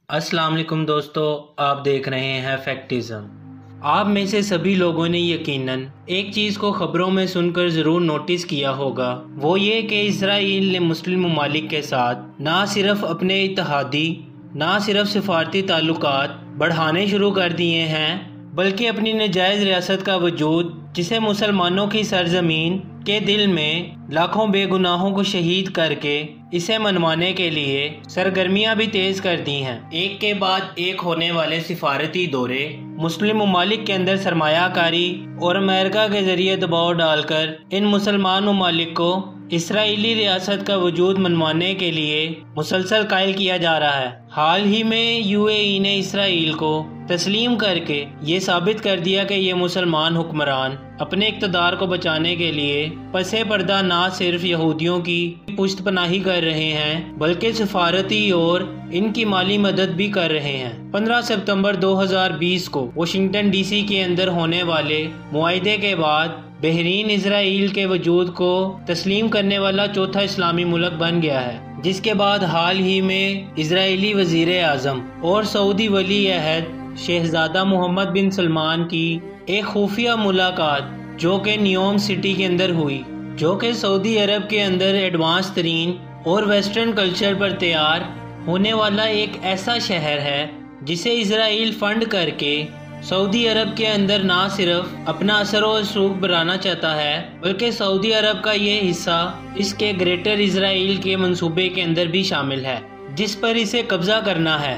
अस्सलाम वालेकुम दोस्तों, आप देख रहे हैं फैक्टिज्म। आप में से सभी लोगों ने यकीनन एक चीज़ को ख़बरों में सुनकर ज़रूर नोटिस किया होगा, वो ये कि इसराइल ने मुस्लिम ममालिक के साथ ना सिर्फ अपने इत्तेहादी ना सिर्फ सिफारती ताल्लुकात बढ़ाने शुरू कर दिए हैं, बल्कि अपनी नाजायज़ रियासत का वजूद, जिसे मुसलमानों की सरजमीन के दिल में लाखों बेगुनाहों को शहीद करके इसे मनवाने के लिए सरगर्मियां भी तेज कर दी हैं। एक के बाद एक होने वाले सिफारती दौरे, मुस्लिम ममालिक के अंदर सरमायाकारी और अमेरिका के जरिए दबाव डालकर इन मुसलमान ममालिक को इसराइली रियासत का वजूद मनवाने के लिए मुसलसल कायल किया जा रहा है। हाल ही में यूएई ने इसराइल को तस्लीम करके ये साबित कर दिया कि ये मुसलमान हुक्मरान अपने इक़्तिदार को बचाने के लिए पसे पर्दा ना सिर्फ यहूदियों की पुश्तपनाही कर रहे हैं, बल्कि सिफारती और इनकी माली मदद भी कर रहे हैं। 15 सितंबर 2020 को वाशिंगटन डीसी के अंदर होने वाले मुआहदे के बाद बहरीन इसराइल के वजूद को तस्लीम करने वाला चौथा इस्लामी मुल्क बन गया है, जिसके बाद हाल ही में इजरायली वजीर आज़म और सऊदी वली अहद शहजादा मोहम्मद बिन सलमान की एक खुफिया मुलाकात जो कि न्यूयॉर्क सिटी के अंदर हुई, जो कि सऊदी अरब के अंदर एडवांस तरीन और वेस्टर्न कल्चर पर तैयार होने वाला एक ऐसा शहर है जिसे इसराइल फंड करके सऊदी अरब के अंदर ना सिर्फ अपना असर और रसूख बढ़ाना चाहता है, बल्कि सऊदी अरब का ये हिस्सा इसके ग्रेटर इसराइल के मंसूबे के अंदर भी शामिल है, जिस पर इसे कब्जा करना है।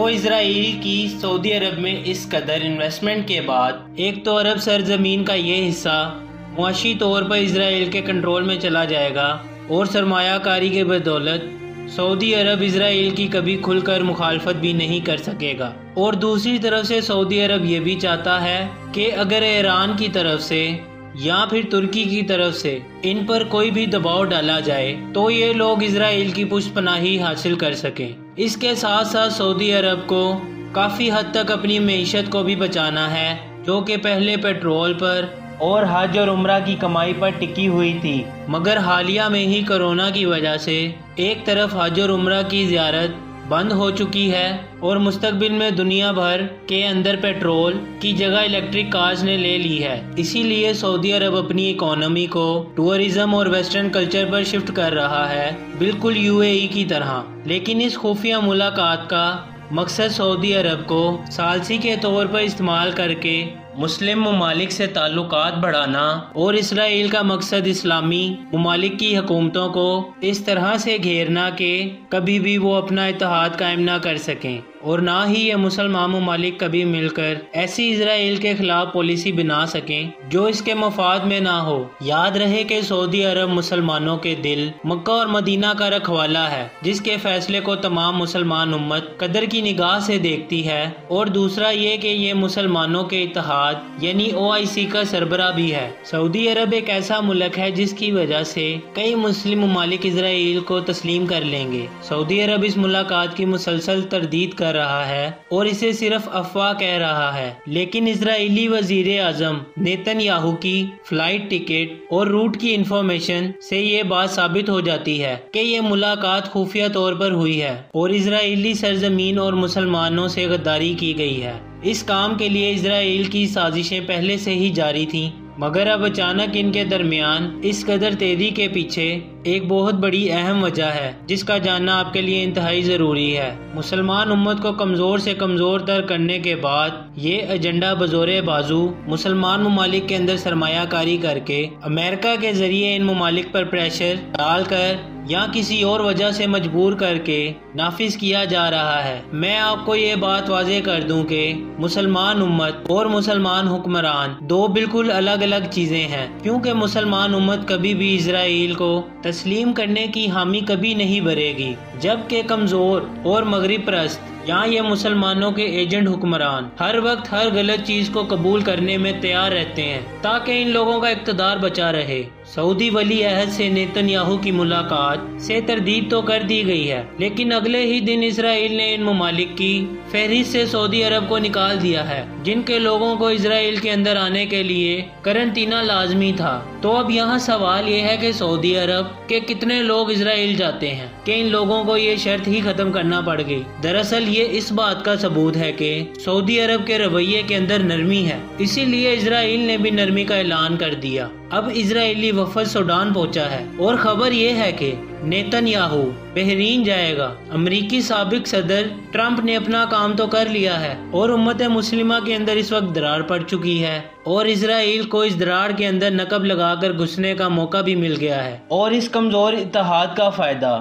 इसराइल की सऊदी अरब में इस कदर इन्वेस्टमेंट के बाद एक तो अरब सरजमीन का ये हिस्सा मुआशी तौर पर इसराइल के कंट्रोल में चला जाएगा और सरमायाकारी के बदौलत सऊदी अरब इसराइल की कभी खुलकर मुखालफत भी नहीं कर सकेगा। और दूसरी तरफ से सऊदी अरब ये भी चाहता है कि अगर ईरान की तरफ से या फिर तुर्की की तरफ से इन पर कोई भी दबाव डाला जाए तो ये लोग इसराइल की पुष्पनाही हासिल कर सकें। इसके साथ साथ सऊदी अरब को काफ़ी हद तक अपनी मईशत को भी बचाना है, जो कि पहले पेट्रोल पर और हज और उम्रा की कमाई पर टिकी हुई थी, मगर हालिया में ही कोरोना की वजह से एक तरफ हज और उम्रा की ज़ियारत बंद हो चुकी है और मुस्तकबिल में दुनिया भर के अंदर पेट्रोल की जगह इलेक्ट्रिक कार्स ने ले ली है। इसीलिए सऊदी अरब अपनी इकोनॉमी को टूरिज्म और वेस्टर्न कल्चर पर शिफ्ट कर रहा है, बिल्कुल यूएई की तरह। लेकिन इस खुफिया मुलाकात का मकसद सऊदी अरब को सालसी के तौर पर इस्तेमाल करके मुस्लिम ममालिक से ताल्लुकात बढ़ाना और इसराइल का मकसद इस्लामी ममालिक की हुकूमतों को इस तरह से घेरना कि कभी भी वो अपना इत्तेहाद कायम ना कर सकें और ना ही ये मुसलमान ममालिक कभी मिलकर ऐसी इसराइल के खिलाफ पॉलिसी बना सकें जो इसके मफाद में ना हो। याद रहे कि सऊदी अरब मुसलमानों के दिल, मक्का और मदीना का रखवाला है, जिसके फैसले को तमाम मुसलमान उम्मत कदर की निगाह से देखती है। और दूसरा ये कि ये मुसलमानों के इत्तेहाद यानी OIC का सरबरा भी है। सऊदी अरब एक ऐसा मुल्क है जिसकी वजह से कई मुस्लिम ममालिक इसराइल को तस्लीम कर लेंगे। सऊदी अरब इस मुलाकात की मुसलसल तरदीद कर रहा है और इसे सिर्फ अफवाह कह रहा है, लेकिन इजरायली वजीर आज़म नेतन्याहू की फ्लाइट टिकट और रूट की इंफॉर्मेशन से ये बात साबित हो जाती है कि ये मुलाकात खुफिया तौर पर हुई है और इजरायली सरजमीन और मुसलमानों से गद्दारी की गई है। इस काम के लिए इजराइल की साजिशें पहले से ही जारी थीं, मगर अब अचानक इनके दरमियान इस कदर तेजी के पीछे एक बहुत बड़ी अहम वजह है, जिसका जानना आपके लिए इंतहाई ज़रूरी है। मुसलमान उम्मत को कमज़ोर से कमज़ोर तर करने के बाद ये एजेंडा बज़ोरे बाजू मुसलमान ममालिक के अंदर सरमायाकारी करके अमेरिका के ज़रिए इन ममालिक पर प्रेशर डालकर या किसी और वजह से मजबूर करके नाफिज किया जा रहा है। मैं आपको ये बात वाज़ेह कर दूं कि मुसलमान उम्मत और मुसलमान हुक्मरान दो बिल्कुल अलग अलग चीज़ें हैं, क्योंकि मुसलमान उम्मत कभी भी इसराइल को तस्लीम करने की हामी कभी नहीं भरेगी, जबकि कमज़ोर और मगरिब परस्त यहाँ ये मुसलमानों के एजेंट हुक्मरान हर वक्त हर गलत चीज़ को कबूल करने में तैयार रहते हैं ताकि इन लोगों का इक़्तिदार बचा रहे। सऊदी वली अहद से नेतन्याहू की मुलाकात से तरदीद तो कर दी गई है, लेकिन अगले ही दिन इसराइल ने इन ममालिक की फहरिस्त से सऊदी अरब को निकाल दिया है, जिनके लोगों को इसराइल के अंदर आने के लिए करंटीना लाजमी था। तो अब यहाँ सवाल ये है कि सऊदी अरब के कितने लोग इसराइल जाते हैं कि इन लोगों को ये शर्त ही खत्म करना पड़ गई। दरअसल ये इस बात का सबूत है कि सऊदी अरब के रवैये के अंदर नरमी है, इसीलिए इसराइल ने भी नरमी का ऐलान कर दिया। अब इजरायली वफद सूडान पहुंचा है और खबर ये है कि नेतन्याहू बहरीन जाएगा। अमरीकी साबिक सदर ट्रंप ने अपना काम तो कर लिया है और उम्मत मुस्लिमा के अंदर इस वक्त दरार पड़ चुकी है और इसराइल को इस दरार के अंदर नकब लगाकर घुसने का मौका भी मिल गया है और इस कमजोर इत्तेहाद का फायदा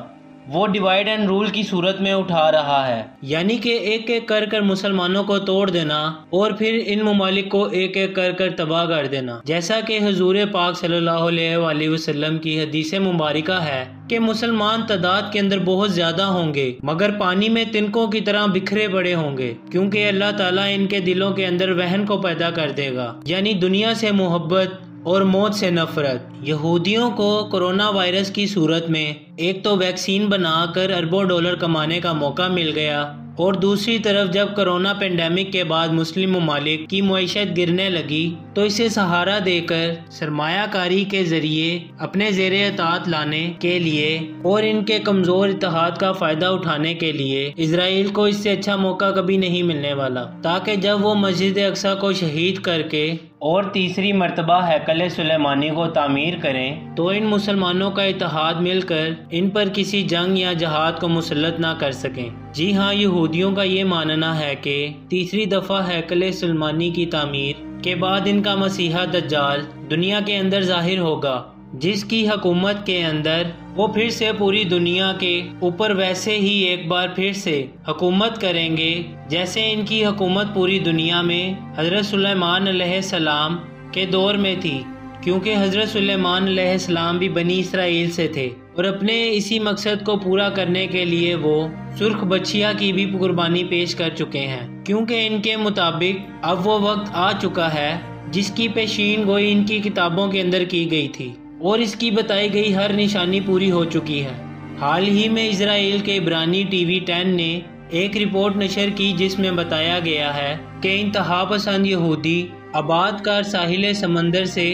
वो डिवाइड एंड रूल की सूरत में उठा रहा है, यानी कि एक एक कर मुसलमानों को तोड़ देना और फिर इन ममालिक को एक एक कर तबाह कर देना। जैसा कि हुजूर पाक सल्लल्लाहु अलैहि वसल्लम की हदीस मुबारका है कि मुसलमान तादाद के अंदर बहुत ज्यादा होंगे मगर पानी में तिनकों की तरह बिखरे पड़े होंगे, क्योंकि अल्लाह ताला इनके दिलों के अंदर वहन को पैदा कर देगा, यानी दुनिया से मोहब्बत और मौत से नफरत। यहूदियों को कोरोना वायरस की सूरत में एक तो वैक्सीन बनाकर अरबों डॉलर कमाने का मौका मिल गया और दूसरी तरफ जब कोरोना पेंडेमिक के बाद मुस्लिम ममालिक की मईशत गिरने लगी तो इसे सहारा देकर सरमायाकारी के जरिए अपने ज़ेरे अतात लाने के लिए और इनके कमज़ोर इत्तेहाद का फ़ायदा उठाने के लिए इसराइल को इससे अच्छा मौका कभी नहीं मिलने वाला, ताकि जब वो मस्जिद अक्सा को शहीद करके और तीसरी मर्तबा हैकल सुलेमानी को तामीर करें तो इन मुसलमानों का इत्तेहाद मिलकर इन पर किसी जंग या जहाद को मुसल्लत ना कर सकें। जी हाँ, यहूदियों का ये मानना है कि तीसरी दफ़ा हैकल सुलेमानी की तामीर के बाद इनका मसीहा दज्जाल दुनिया के अंदर जाहिर होगा, जिसकी हुकूमत के अंदर वो फिर से पूरी दुनिया के ऊपर वैसे ही एक बार फिर से हुकूमत करेंगे जैसे इनकी हुकूमत पूरी दुनिया में हज़रत सुलेमान अलैहिस्सलाम के दौर में थी, क्योंकि हज़रत सुलेमान अलैहिस्सलाम भी बनी इसराइल से थे और अपने इसी मकसद को पूरा करने के लिए वो सुर्ख बछिया की भी कुर्बानी पेश कर चुके हैं, क्योंकि इनके मुताबिक अब वो वक्त आ चुका है जिसकी पेशीन गोई इनकी किताबों के अंदर की गई थी और इसकी बताई गई हर निशानी पूरी हो चुकी है। हाल ही में इजराइल के इब्रानी टीवी 10 ने एक रिपोर्ट नशर की जिसमें बताया गया है कि इंतहा पसंद यहूदी आबादकार साहिल समंदर से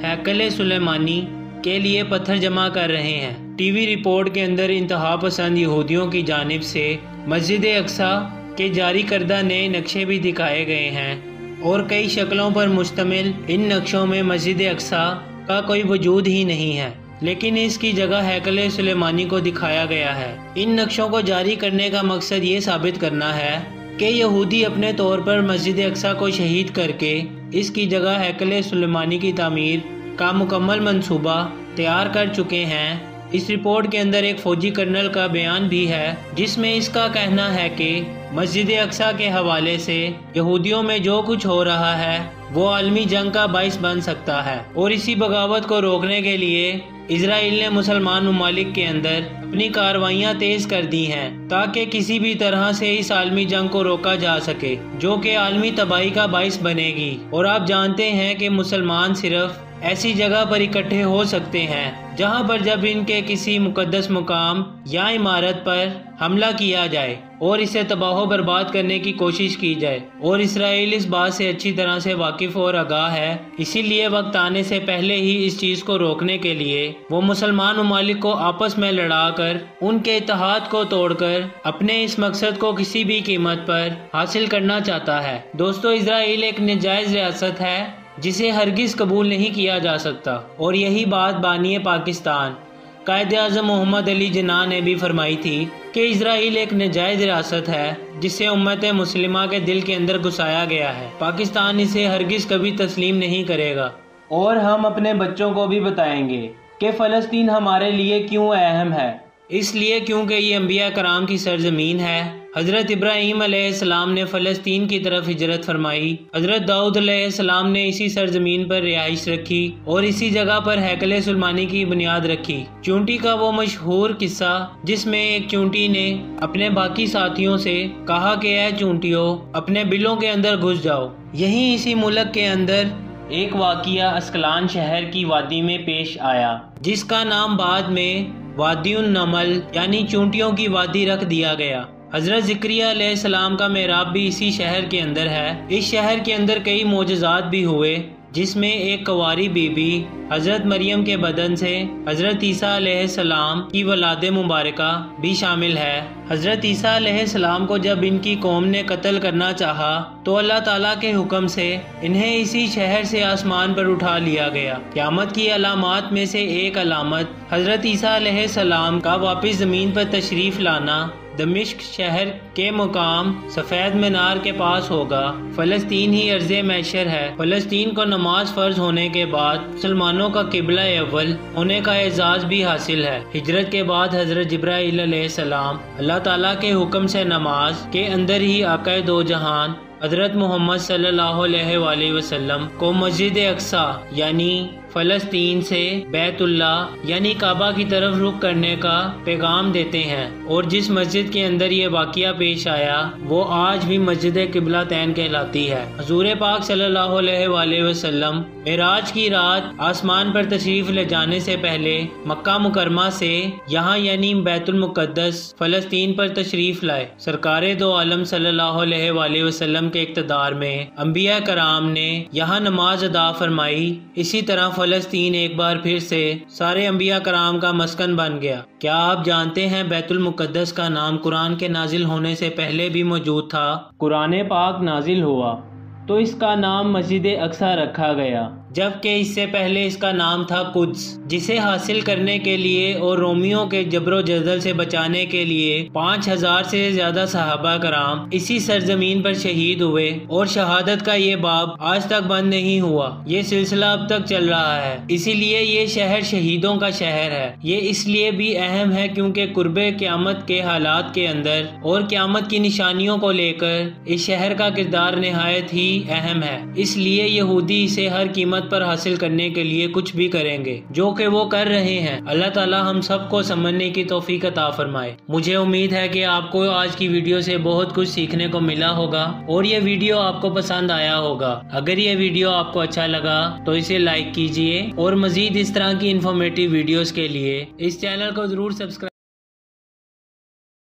हैकल सुलेमानी के लिए पत्थर जमा कर रहे हैं। टीवी रिपोर्ट के अंदर इंतहा पसंद यहूदियों की जानिब से मस्जिद अक्सा के जारी करदा नए नक्शे भी दिखाए गए हैं और कई शक्लों पर मुश्तमिल इन नक्शों में मस्जिद अक्सा का कोई वजूद ही नहीं है, लेकिन इसकी जगह हैकल सुलेमानी को दिखाया गया है। इन नक्शों को जारी करने का मकसद ये साबित करना है कि यहूदी अपने तौर पर मस्जिद अक्सा को शहीद करके इसकी जगह हैकल सुलेमानी की तामीर का मुकम्मल मंसूबा तैयार कर चुके हैं। इस रिपोर्ट के अंदर एक फौजी कर्नल का बयान भी है जिसमें इसका कहना है कि मस्जिद अक्सा के हवाले से यहूदियों में जो कुछ हो रहा है वो आलमी जंग का बाइस बन सकता है और इसी बगावत को रोकने के लिए इजराइल ने मुसलमान ममालिक के अंदर अपनी कार्रवाइयाँ तेज कर दी हैं ताकि किसी भी तरह से इस आलमी जंग को रोका जा सके जो कि आलमी तबाही का बाइस बनेगी। और आप जानते हैं कि मुसलमान सिर्फ ऐसी जगह पर इकट्ठे हो सकते हैं जहां पर जब इनके किसी मुकद्दस मुकाम या इमारत पर हमला किया जाए और इसे तबाह बर्बाद करने की कोशिश की जाए, और इसराइल इस बात से अच्छी तरह से वाकिफ और आगाह है। इसीलिए वक्त आने से पहले ही इस चीज़ को रोकने के लिए वो मुसलमान ममालिक को आपस में लड़ाकर उनके इत्तेहाद को तोड़कर अपने इस मकसद को किसी भी कीमत पर हासिल करना चाहता है। दोस्तों, इसराइल एक नाजायज़ रियासत है जिसे हरगिज़ कबूल नहीं किया जा सकता, और यही बात बानी पाकिस्तान कायदे आज़म मोहम्मद अली जिन्ना ने भी फरमाई थी कि इसराइल एक नाजायज़ रियासत है जिसे उम्मत मुस्लिमा के दिल के अंदर घुसाया गया है। पाकिस्तान इसे हरगिज़ कभी तस्लीम नहीं करेगा और हम अपने बच्चों को भी बताएंगे कि फ़लस्तीन हमारे लिए क्यों अहम है। इसलिए क्योंकि ये अंबिया कराम की सरजमीन है। हज़रत इब्राहीम अलैहिस्सलाम ने फ़लस्तीन की तरफ हिजरत फरमाई, हज़रत दाऊद अलैहिस्सलाम ने इसी सरजमीन पर रिहाइश रखी और इसी जगह पर हैकल सुलेमानी की बुनियाद रखी। चूंटी का वो मशहूर किस्सा जिसमें एक चूंटी ने अपने बाकी साथियों से कहा कि ऐ चूंटियों, अपने बिलों के अंदर घुस जाओ। यहीं इसी मुल्क के अंदर एक वाक़िया अस्कलान शहर की वादी में पेश आया, जिसका नाम बाद में वादियुन नमल यानी चूंटियों की वादी रख दिया गया। हज़रत ज़िक्रिया अलैहिस्सलाम का मेहराब भी इसी शहर के अंदर है। इस शहर के अंदर कई मोजज़ात भी हुए, जिसमें एक कुंवारी बीबी हज़रत मरियम के बदन से हज़रत ईसा अलैहिस्सलाम की वलादे मुबारका भी शामिल है। हज़रत ईसा अलैहिस्सलाम को जब इनकी कौम ने कत्ल करना चाहा तो अल्लाह ताला के हुक्म से इन्हें इसी शहर से आसमान पर उठा लिया गया। क़यामत की अलामात में से एक अलामत हज़रत ईसा अलैहिस्सलाम का वापस ज़मीन पर तशरीफ़ लाना दमिश्क शहर के मुकाम सफ़ेद मीनार के पास होगा। फ़लस्तीन ही अर्ज़े मैशर है। फ़लस्तीन को नमाज फ़र्ज होने के बाद मुसलमानों का किबला अव्वल होने का एजाज़ भी हासिल है। हिजरत के बाद हज़रत जिब्राईल अलैहिस्सलाम अल्लाह ताला के हुक्म से नमाज के अंदर ही आक़ाए दो जहान हज़रत मोहम्मद सल्लल्लाहु अलैहि वसल्लम को मस्जिद अक्सा यानी फ़लस्तीन से बैतुल्लाह यानी काबा की तरफ रुख करने का पैगाम देते हैं, और जिस मस्जिद के अंदर ये वाक़िया पेश आया वो आज भी मस्जिद किबला तैन कहलाती है। हुज़ूर पाक सल्लल्लाहु अलैहि वसल्लम मेराज की रात आसमान पर तशरीफ़ ले जाने से पहले मक्का मुकरमा से यहाँ यानी बैतुल मुक़द्दस फ़लस्तीन पर तशरीफ़ लाए। सरकारे दो आलम सल्लल्लाहु अलैहि वसल्लम के इक़्तिदार में अंबिया कराम ने यहाँ नमाज अदा फरमाई। इसी तरह फ़लस्तीन एक बार फिर से सारे अंबिया कराम का मस्कन बन गया। क्या आप जानते हैं बैतुल मुक़द्दस का नाम कुरान के नाजिल होने से पहले भी मौजूद था। कुरान पाक नाजिल हुआ तो इसका नाम मस्जिद अक्सा रखा गया, जबकि इससे पहले इसका नाम था कुद्स, जिसे हासिल करने के लिए और रोमियों के जबरो जदल से बचाने के लिए 5000 से ज्यादा सहाबा कराम इसी सरजमीन पर शहीद हुए, और शहादत का ये बाब आज तक बंद नहीं हुआ। ये सिलसिला अब तक चल रहा है। इसीलिए ये शहर शहीदों का शहर है। ये इसलिए भी अहम है क्योंकि कुर्बे क़यामत के हालात के अंदर और क़यामत की निशानियों को लेकर इस शहर का किरदार निहायत ही अहम है। इसलिए यहूदी इसे हर कीमत पर हासिल करने के लिए कुछ भी करेंगे, जो कि वो कर रहे हैं। अल्लाह ताला हम सबको समझने की तौफीक अता फरमाए। मुझे उम्मीद है कि आपको आज की वीडियो से बहुत कुछ सीखने को मिला होगा और ये वीडियो आपको पसंद आया होगा। अगर ये वीडियो आपको अच्छा लगा तो इसे लाइक कीजिए और मजीद इस तरह की इंफॉर्मेटिव वीडियोस के लिए इस चैनल को जरूर सब्सक्राइब